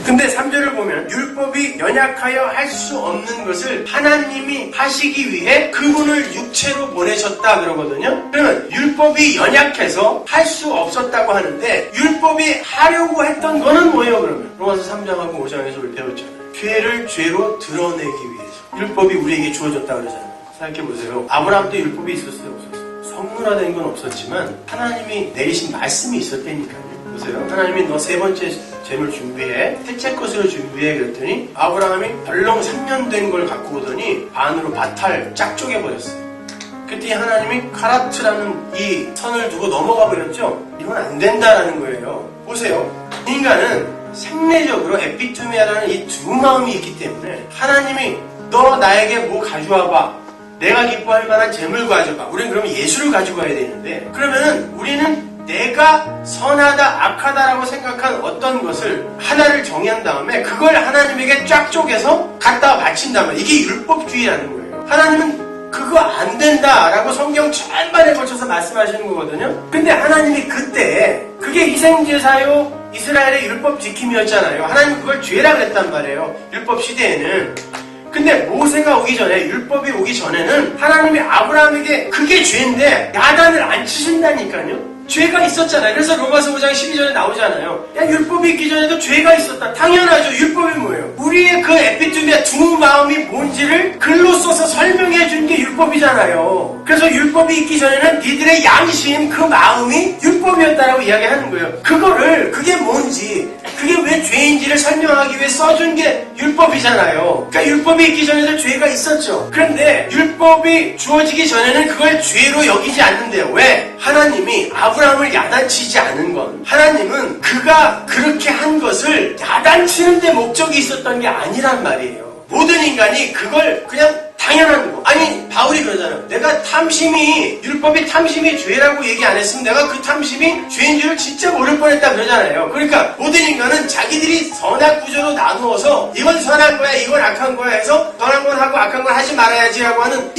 근데 3절을 보면 율법이 연약하여 할 수 없는 것을 하나님이 하시기 위해 그분을 육체로 보내셨다 그러거든요. 그러면 율법이 연약해서 할 수 없었다고 하는데 율법이 하려고 했던 거는 뭐예요 그러면? 로마서 3장하고 5장에서 우리 배웠잖아요. 죄를 죄로 드러내기 위해서 율법이 우리에게 주어졌다 그러잖아요. 생각해보세요. 아브라함도 율법이 있었어요 없었어요? 성문화된 건 없었지만 하나님이 내리신 말씀이 있었다니까요. 보세요. 하나님이 너 세 번째 재물 준비해, 셋째 것으로 준비해 그랬더니 아브라함이 덜렁 3년 된 걸 갖고 오더니 반으로 바탈 짝 쪼개버렸어요. 그때 하나님이 카라트라는 이 선을 두고 넘어가 버렸죠. 이건 안 된다라는 거예요. 보세요. 인간은 생리적으로 에피투미아라는 이 두 마음이 있기 때문에 하나님이 너 나에게 뭐 가져와봐, 내가 기뻐할 만한 재물 가져가. 우리는 그러면 예수를 가지고 가야 되는데, 그러면은 우리는 내가 선하다 악하다라고 생각한 어떤 것을 하나를 정의한 다음에 그걸 하나님에게 쫙 쪼개서 갖다 바친단 말이에요. 이게 율법주의라는 거예요. 하나님은 그거 안 된다라고 성경 절반에 걸쳐서 말씀하시는 거거든요. 근데 하나님이 그때 그게 희생제사요 이스라엘의 율법 지킴이었잖아요. 하나님은 그걸 죄라 그랬단 말이에요. 율법 시대에는. 근데 모세가 오기 전에, 율법이 오기 전에는 하나님이 아브라함에게 그게 죄인데 야단을 안 치신다니까요. 죄가 있었잖아요. 그래서 로마서 5장 12절에 나오잖아요. 야, 율법이 있기 전에도 죄가 있었다. 당연하죠. 율법이 뭐예요? 우리의 그 에피투미아 두 마음이 뭔지를 글로 써서 설명해 준 게 율법이잖아요. 그래서 율법이 있기 전에는 니들의 양심, 그 마음이 율법이었다라고 이야기하는 거예요. 그게 뭔지, 그게 왜 죄인지를 설명하기 위해 써준 게 율법이잖아요. 그러니까 율법이 있기 전에도 죄가 있었죠. 그런데 율법이 주어지기 전에는 그걸 죄로 여기지 않는데요. 왜? 하나님이 아브라함을 야단치지 않은 건, 하나님은 그가 그렇게 한 것을 야단치는 데 목적이 있었던 게 아니란 말이에요. 모든 인간이 그걸 그냥 당연한 거. 아니, 바울이 그러잖아요. 내가 율법이 탐심이 죄라고 얘기 안 했으면 내가 그 탐심이 죄인 줄을 진짜 모를 뻔했다 그러잖아요. 그러니까 모든 인간은 자기들이 선악 구조로 나누어서 이건 선한 거야, 이건 악한 거야 해서 선한 건 하고 악한 건 하지 말아야지라고 하는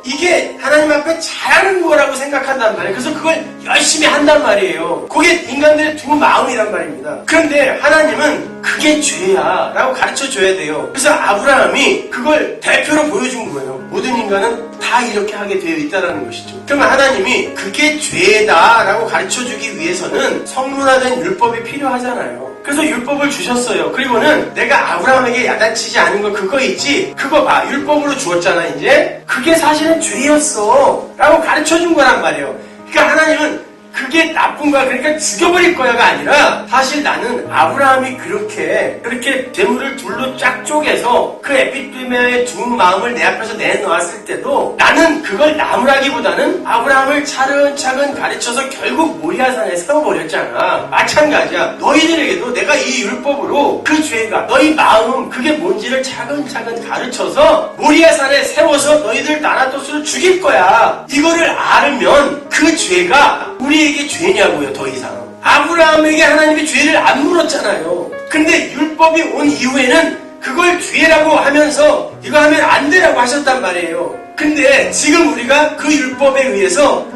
이게 하나님 앞에 잘하는 거라고 생각한단 말이에요. 그래서 그걸 열심히 한단 말이에요. 그게 인간들의 두 마음이란 말입니다. 그런데 하나님은 그게 죄야 라고 가르쳐줘야 돼요. 그래서 아브라함이 그걸 대표로 보여준 거예요. 모든 인간은 다 이렇게 하게 되어 있다는 것이죠. 그러면 하나님이 그게 죄다 라고 가르쳐주기 위해서는 성문화된 율법이 필요하잖아요. 그래서 율법을 주셨어요. 그리고는 내가 아브라함에게 야단치지 않은 거 그거 있지? 그거 봐. 율법으로 주었잖아 이제. 그게 사실은 죄였어 라고 가르쳐준 거란 말이에요. 그러니까 하나님은 그게 나쁜 거야, 그러니까 죽여버릴 거야가 아니라, 사실 나는 아브라함이 그렇게 재물을 둘로 쫙 쪼개서 그 에피투미아의 두 마음을 내 앞에서 내놓았을 때도 나는 그걸 나무라기보다는 아브라함을 차근차근 가르쳐서 결국 모리아산에 세워버렸잖아. 마찬가지야. 너희들에게도 내가 이 율법으로 그 죄가, 너희 마음, 그게 뭔지를 차근차근 가르쳐서 모리아산에 세워서 너희들 나나토스를 죽일 거야. 이거를 알면 그 죄가 우리에게 죄냐고요. 더 이상 아브라함에게 하나님이 죄를 안 물었잖아요. 근데 율법이 온 이후에는 그걸 죄라고 하면서 이거 하면 안 되라고 하셨단 말이에요. 근데 지금 우리가 그 율법에 의해서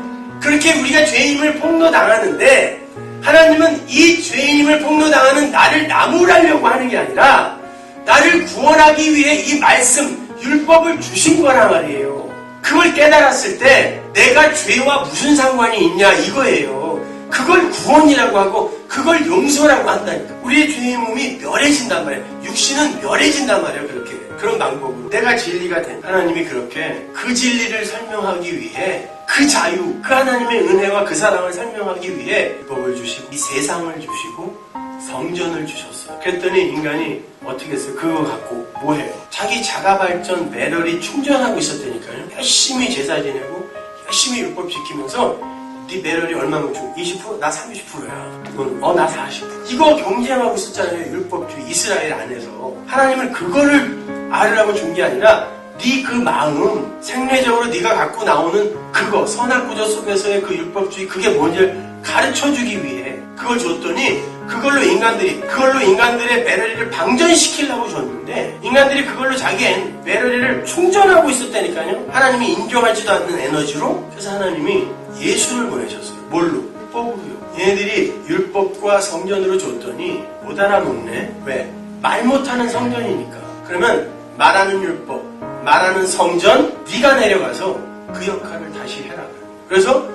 그렇게 우리가 죄인임을 폭로당하는데, 하나님은 이 죄인임을 폭로당하는 나를 나무라려고 하는 게 아니라 나를 구원하기 위해 이 말씀 율법을 주신 거란 말이에요. 그걸 깨달았을 때 내가 죄와 무슨 상관이 있냐 이거예요. 그걸 구원이라고 하고 그걸 용서라고 한다니까. 우리의 죄의 몸이 멸해진단 말이에요. 육신은 멸해진단 말이에요. 그런 방법으로 내가 진리가 된 하나님이 그렇게 그 진리를 설명하기 위해 그 자유, 그 하나님의 은혜와 그 사랑을 설명하기 위해 율법을 주시고 이 세상을 주시고 성전을 주셨어요. 그랬더니 인간이 어떻게 했어요? 그거 갖고 뭐 해요? 자기 자가발전 배럴이 충전하고 있었다니까요. 열심히 제사 지내고 열심히 율법 지키면서 네 배럴이 얼마면 줘? 20%? 나 30%야. 넌 나 40%. 이거 경쟁하고 있었잖아요. 율법주의 이스라엘 안에서. 하나님은 그거를 알으라고 준 게 아니라 네 그 마음, 생리적으로 네가 갖고 나오는 그거, 선악구조 속에서의 그 율법주의, 그게 뭔지를 가르쳐주기 위해 그걸 줬더니 그걸로 인간들의 배럴리를 방전시키려고 줬는데, 인간들이 그걸로 자기 배럴리를 충전하고 있었다니까요. 하나님이 인정하지도 않는 에너지로. 그래서 하나님이 예수를 보내셨어요. 뭘로? 율법으로요. 얘네들이 율법과 성전으로 줬더니 못 알아먹네. 왜? 말 못하는 성전이니까. 그러면 말하는 율법, 말하는 성전, 네가 내려가서 그 역할을 다시 해라. 그래서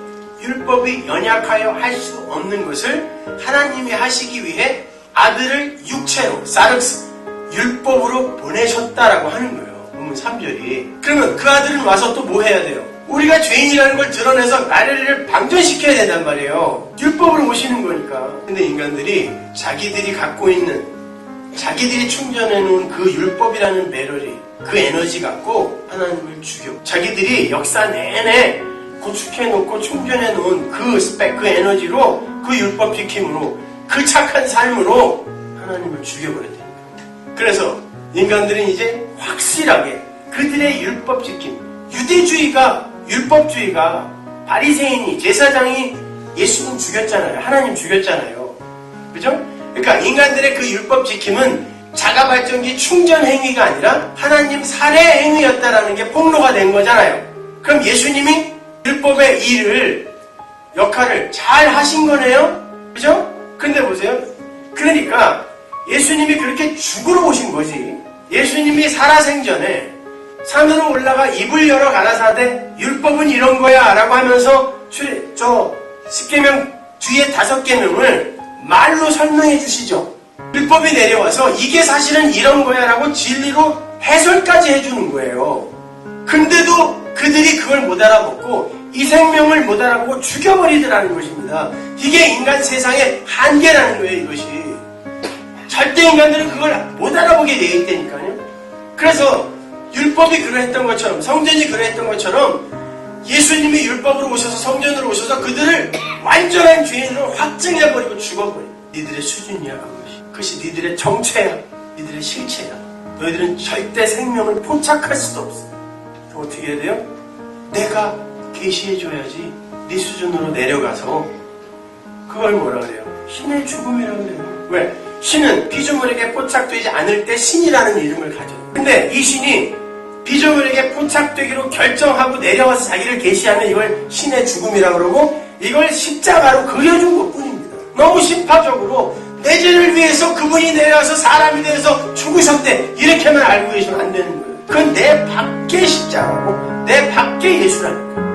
율법이 연약하여 할 수 없는 것을 하나님이 하시기 위해 아들을 육체로, 사르스, 율법으로 보내셨다라고 하는 거예요. 본문 3절이. 그러면 그 아들은 와서 또 뭐 해야 돼요? 우리가 죄인이라는 걸 드러내서 나를 방전시켜야 된단 말이에요. 율법으로 오시는 거니까. 근데 인간들이 자기들이 갖고 있는, 자기들이 충전해 놓은 그 율법이라는 배럴이, 그 에너지 갖고 하나님을 죽여. 자기들이 역사 내내 구축해 놓고 충전해 놓은 그 스펙, 그 에너지로, 그 율법 지킴으로, 그 착한 삶으로 하나님을 죽여버렸다니까. 그래서 인간들은 이제 확실하게 그들의 율법 지킴, 유대주의가, 율법주의가, 바리새인이, 제사장이 예수님 죽였잖아요. 하나님 죽였잖아요. 그죠? 그러니까 인간들의 그 율법 지킴은 자가발전기 충전 행위가 아니라 하나님 살해 행위였다라는 게 폭로가 된 거잖아요. 그럼 예수님이 율법의 일을, 역할을 잘 하신 거네요? 그죠? 근데 보세요. 그러니까 예수님이 그렇게 죽으러 오신 거지. 예수님이 살아생전에 산으로 올라가 입을 열어 가라사대 율법은 이런 거야 라고 하면서 저 10계명 뒤에 5계명을 말로 설명해 주시죠. 율법이 내려와서 이게 사실은 이런 거야 라고 진리로 해설까지 해주는 거예요. 근데도 그들이 그걸 못 알아먹고 이 생명을 못 알아보고 죽여버리더라는 것입니다. 이게 인간 세상의 한계라는 거예요. 이것이. 절대 인간들은 그걸 못 알아보게 되어 있다니까요. 그래서 율법이 그러했던 것처럼, 성전이 그러했던 것처럼 예수님이 율법으로 오셔서, 성전으로 오셔서 그들을 완전한 죄인으로 확증해버리고 죽어버려. 니들의 수준이야 그것이. 그것이 니들의 정체야, 니들의 실체야. 너희들은 절대 생명을 포착할 수도 없어. 그럼 어떻게 해야 돼요? 내가 계시해줘야지. 네 수준으로 내려가서 그걸 뭐라 그래요? 신의 죽음이라고 그래요. 왜? 신은 피조물에게 포착되지 않을 때 신이라는 이름을 가져요. 근데 이 신이 피조물에게 포착되기로 결정하고 내려와서 자기를 계시하면 이걸 신의 죽음이라고 그러고, 이걸 십자가로 그려준 것 뿐입니다. 너무 심파적으로 내 죄를 위해서 그분이 내려와서 사람이 되어서 죽으셨대, 이렇게만 알고 계시면 안 되는 거예요. 그건 내 밖의 십자가고 내 밖의 예수라니까.